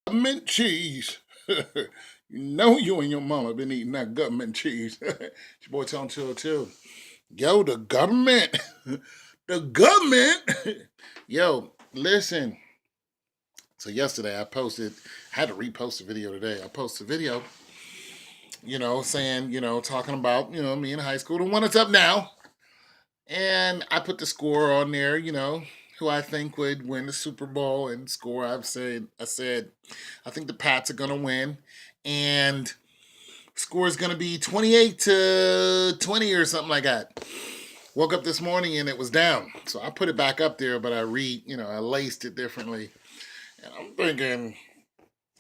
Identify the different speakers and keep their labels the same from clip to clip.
Speaker 1: Government cheese. You know you and your mama been eating that government cheese. It's your boy Tone 202. Yo, the government. The government. Yo, listen. So yesterday I posted, had to repost a video today. I posted a video, saying, talking about, me in high school, the one that's up now. And I put the score on there, who I think would win the Super Bowl and score. I said, I think the Pats are gonna win, and score is gonna be 28-20 or something like that. Woke up this morning and it was down, so I put it back up there, but I laced it differently, and I'm thinking,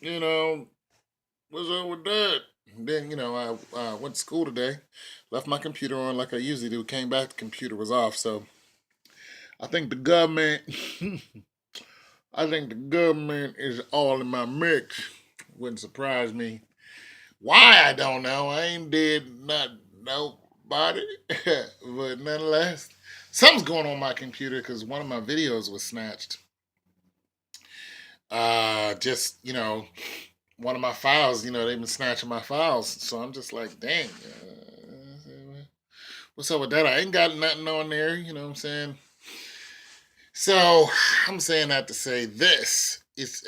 Speaker 1: you know, what's up with that? And then I went to school today, left my computer on like I usually do. Came back, the computer was off, so I think the government, I think the government is all in my mix. Wouldn't surprise me. Why I don't know. I ain't did not nobody, but nonetheless, something's going on my computer because one of my videos was snatched. Just one of my files. They've been snatching my files, so I'm just like, dang. What's up with that? I ain't got nothing on there. You know what I'm saying? So I'm saying that to say this. It's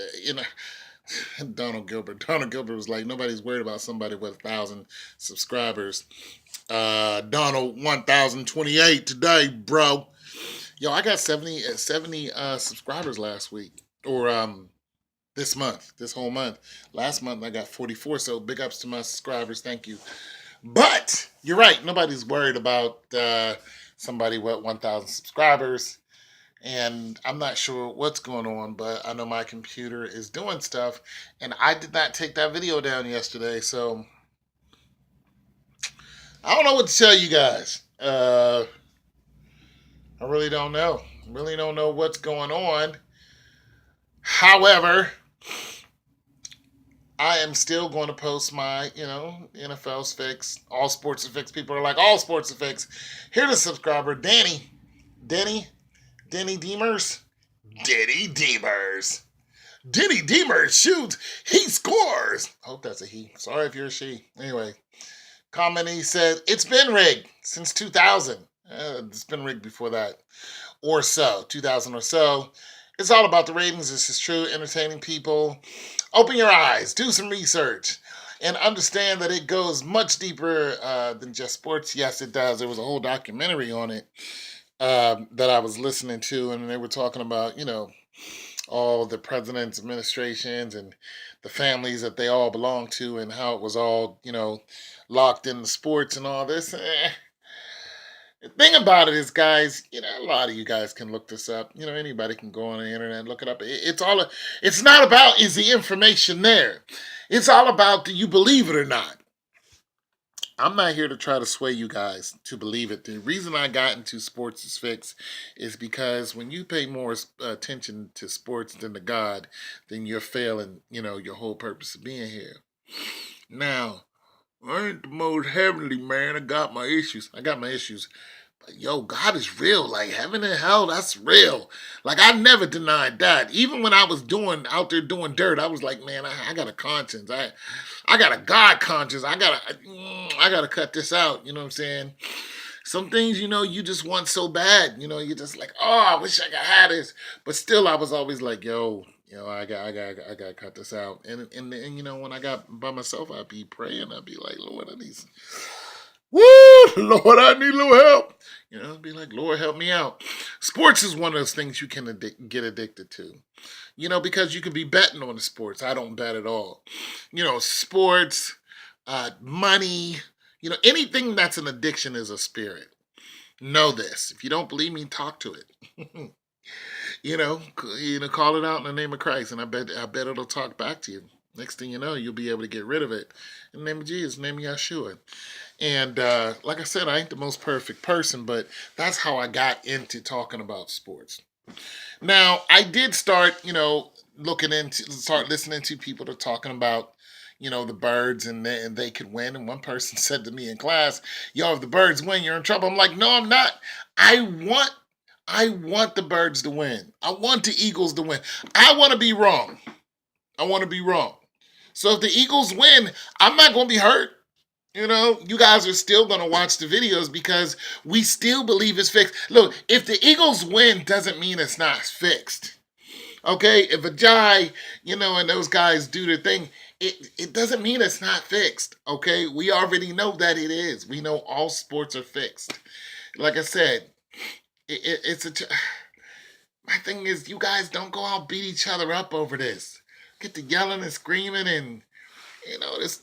Speaker 1: Donald Gilbert. Donald Gilbert was like, nobody's worried about somebody with 1,000 subscribers. Donald 1,028 today, bro. Yo, I got 70 subscribers last week, or this month, this whole month. Last month I got 44. So big ups to my subscribers. Thank you. But you're right. Nobody's worried about somebody with 1,000 subscribers. And I'm not sure what's going on, but I know my computer is doing stuff, and I did not take that video down yesterday, so I don't know what to tell you guys. I really don't know. Really don't know what's going on. However, I am still going to post my, NFL's fix, all sports fix. People are like, all sports fix. Here's a subscriber, Denny Deemers. Denny Deemers. Denny Deemers shoots. He scores. I hope that's a he. Sorry if you're a she. Anyway, comment, he said, it's been rigged since 2000. It's been rigged before that. Or so. 2000 or so. It's all about the ratings. This is true. Entertaining people. Open your eyes. Do some research. And understand that it goes much deeper than just sports. Yes, it does. There was a whole documentary on it that I was listening to, and they were talking about, all the president's administrations and the families that they all belong to, and how it was all, locked in the sports and all this. The thing about it is, guys, a lot of you guys can look this up. Anybody can go on the internet and look it up. It's not about is the information there. It's all about do you believe it or not. I'm not here to try to sway you guys to believe it. The reason I got into Sports is Fix is because when you pay more attention to sports than to God, then you're failing, your whole purpose of being here. Now, I ain't the most heavenly man. I got my issues. But yo, God is real. Like heaven and hell, that's real. Like I never denied that. Even when I was out there doing dirt, I was like, man, I got a conscience. I got a God conscience. I gotta cut this out. You know what I'm saying? Some things, you just want so bad. You're just like, oh, I wish I could have this. But still, I was always like, yo, I got to cut this out. And when I got by myself, I'd be praying. I'd be like, Lord, woo, Lord, I need a little help. Be like, Lord, help me out. Sports is one of those things you can get addicted to. Because you can be betting on the sports. I don't bet at all. Sports, money, anything that's an addiction is a spirit. Know this. If you don't believe me, talk to it. Call it out in the name of Christ, and I bet it'll talk back to you. Next thing you know, you'll be able to get rid of it. In the name of Jesus, in the name of Yeshua. And like I said, I ain't the most perfect person, but that's how I got into talking about sports. Now, I did start, start listening to people that are talking about, the birds and they could win. And one person said to me in class, yo, if the birds win, you're in trouble. I'm like, no, I'm not. I want the birds to win. I want the Eagles to win. I want to be wrong. I want to be wrong. So if the Eagles win, I'm not going to be hurt. You guys are still going to watch the videos because we still believe it's fixed. Look, if the Eagles win, doesn't mean it's not fixed. Okay? If Ajay, and those guys do their thing, it doesn't mean it's not fixed. Okay? We already know that it is. We know all sports are fixed. Like I said, it's a... My thing is, you guys don't go out beat each other up over this. Get to yelling and screaming, and these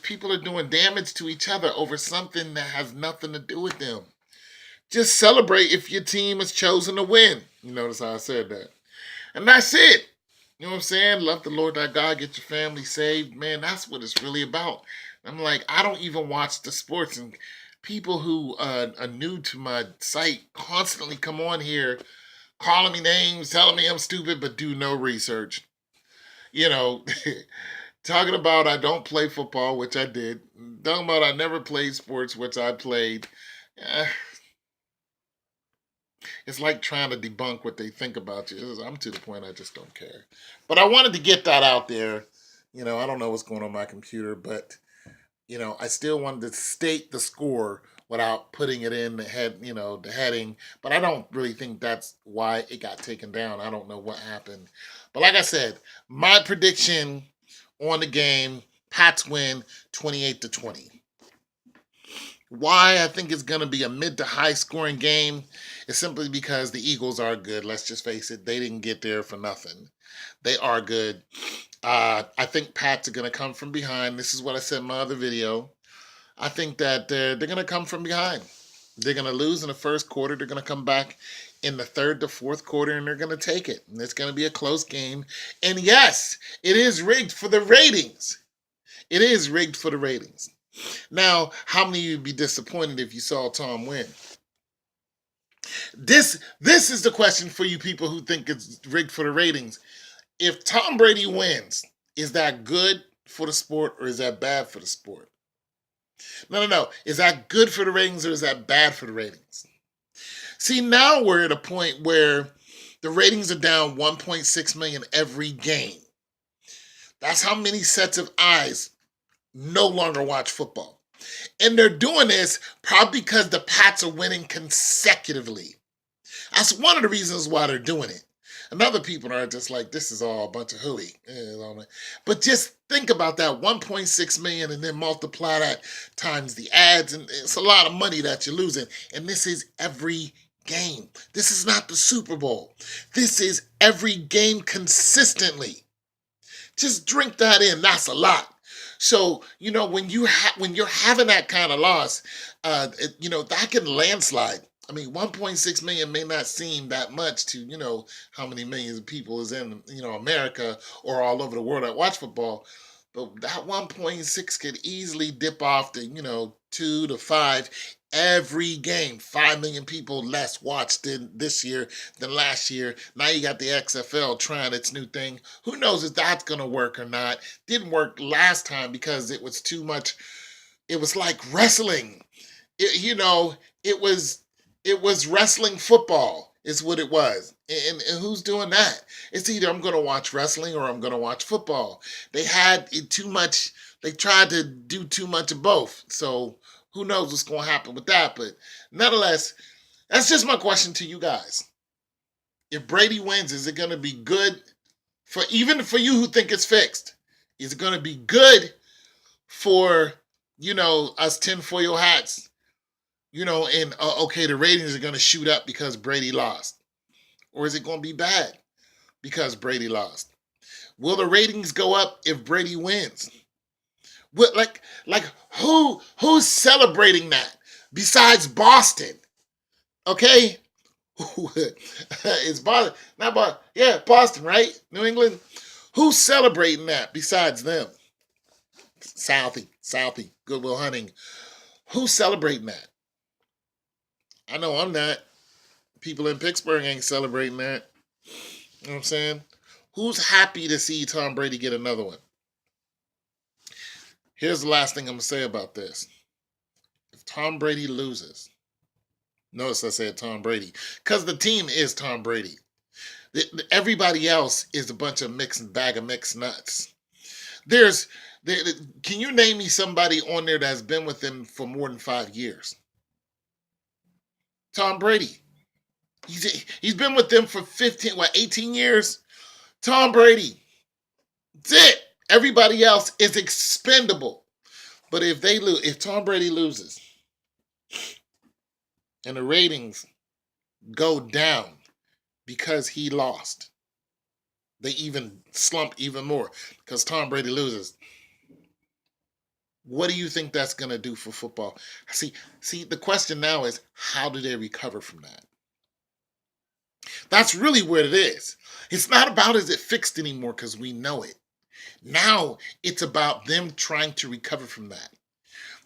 Speaker 1: people are doing damage to each other over something that has nothing to do with them. Just celebrate if your team has chosen to win. You notice how I said that, and that's it. You know what I'm saying? Love the Lord thy God, get your family saved. Man, that's what it's really about. I'm like, I don't even watch the sports, and people who are new to my site constantly come on here calling me names, telling me I'm stupid, but do no research. You know, talking about I don't play football, which I did. Talking about I never played sports, which I played. Eh, it's like trying to debunk what they think about you. I'm to the point I just don't care. But I wanted to get that out there. I don't know what's going on my computer, but I still wanted to state the score without putting it in the the heading. But I don't really think that's why it got taken down. I don't know what happened. But like I said, my prediction on the game, Pats win 28-20. Why I think it's going to be a mid to high scoring game is simply because the Eagles are good. Let's just face it. They didn't get there for nothing. They are good. I think Pats are going to come from behind. This is what I said in my other video. I think that they're going to come from behind. They're going to lose in the first quarter. They're going to come back in the third to fourth quarter, and they're going to take it. And it's going to be a close game. And yes, it is rigged for the ratings. It is rigged for the ratings. Now, how many of you would be disappointed if you saw Tom win? This is the question for you people who think it's rigged for the ratings. If Tom Brady wins, is that good for the sport or is that bad for the sport? No. Is that good for the ratings or is that bad for the ratings? See, now we're at a point where the ratings are down 1.6 million every game. That's how many sets of eyes no longer watch football. And they're doing this probably because the Pats are winning consecutively. That's one of the reasons why they're doing it. And other people are just like, this is all a bunch of hooey. But just think about that, 1.6 million, and then multiply that times the ads, and it's a lot of money that you're losing. And this is every game. This is not the Super Bowl. This is every game consistently. Just drink that in. That's a lot. So, when you're having that kind of loss, that can landslide. I mean, 1.6 million may not seem that much to, how many millions of people is in, America or all over the world that watch football. But that 1.6 could easily dip off to, 2 to 5 every game. 5 million people less watched this year than last year. Now you got the XFL trying its new thing. Who knows if that's going to work or not? Didn't work last time because it was too much. It was like wrestling. It was wrestling football is what it was. And who's doing that? It's either I'm going to watch wrestling or I'm going to watch football. They had too much. They tried to do too much of both. So who knows what's going to happen with that. But nonetheless, that's just my question to you guys. If Brady wins, is it going to be good even for you who think it's fixed? Is it going to be good for, us tinfoil hats? And okay, the ratings are going to shoot up because Brady lost. Or is it going to be bad because Brady lost? Will the ratings go up if Brady wins? Who's celebrating that besides Boston? Okay? It's Boston. Not Boston. Yeah, Boston, right? New England. Who's celebrating that besides them? Southie, Goodwill Hunting. Who's celebrating that? I know I'm not. People in Pittsburgh ain't celebrating that. You know what I'm saying? Who's happy to see Tom Brady get another one? Here's the last thing I'm going to say about this. If Tom Brady loses, notice I said Tom Brady, because the team is Tom Brady. Everybody else is a bunch of bag of mixed nuts. There's, there, can you name me somebody on there that's been with them for more than 5 years? Tom Brady. He's been with them for 18 years. Tom Brady. That's it. Everybody else is expendable. But if Tom Brady loses and the ratings go down because he lost, they even slump even more because Tom Brady loses. What do you think that's going to do for football? See, the question now is, how do they recover from that? That's really what it is. It's not about is it fixed anymore because we know it. Now it's about them trying to recover from that.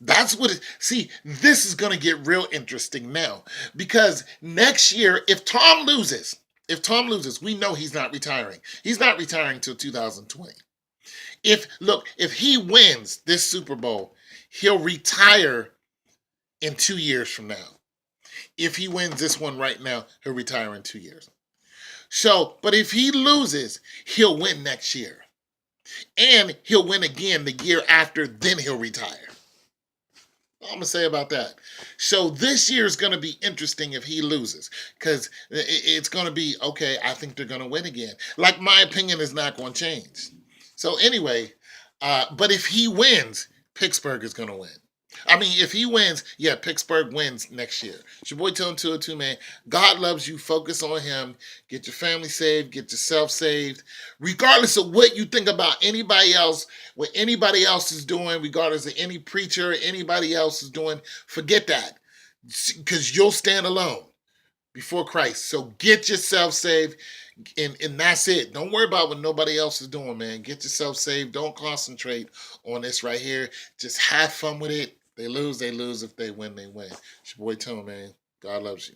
Speaker 1: That's what it, see, this is going to get real interesting now because next year, if Tom loses, we know he's not retiring. He's not retiring till 2020. If he wins this Super Bowl, he'll retire in 2 years from now. If he wins this one right now, he'll retire in 2 years. So, but if he loses, he'll win next year. And he'll win again the year after, then he'll retire. All I'm going to say about that. So this year is going to be interesting if he loses because it's going to be, okay, I think they're going to win again. Like my opinion is not going to change. So anyway, but if he wins, Pittsburgh is going to win. I mean, if he wins, yeah, Pittsburgh wins next year. It's your boy Tone 202, man. God loves you. Focus on him. Get your family saved. Get yourself saved. Regardless of what you think about anybody else, what anybody else is doing, regardless of any preacher or anybody else is doing, forget that. Because you'll stand alone before Christ. So get yourself saved. And that's it. Don't worry about what nobody else is doing, man. Get yourself saved. Don't concentrate on this right here. Just have fun with it. They lose, they lose. If they win, they win. It's your boy Tone, man. God loves you.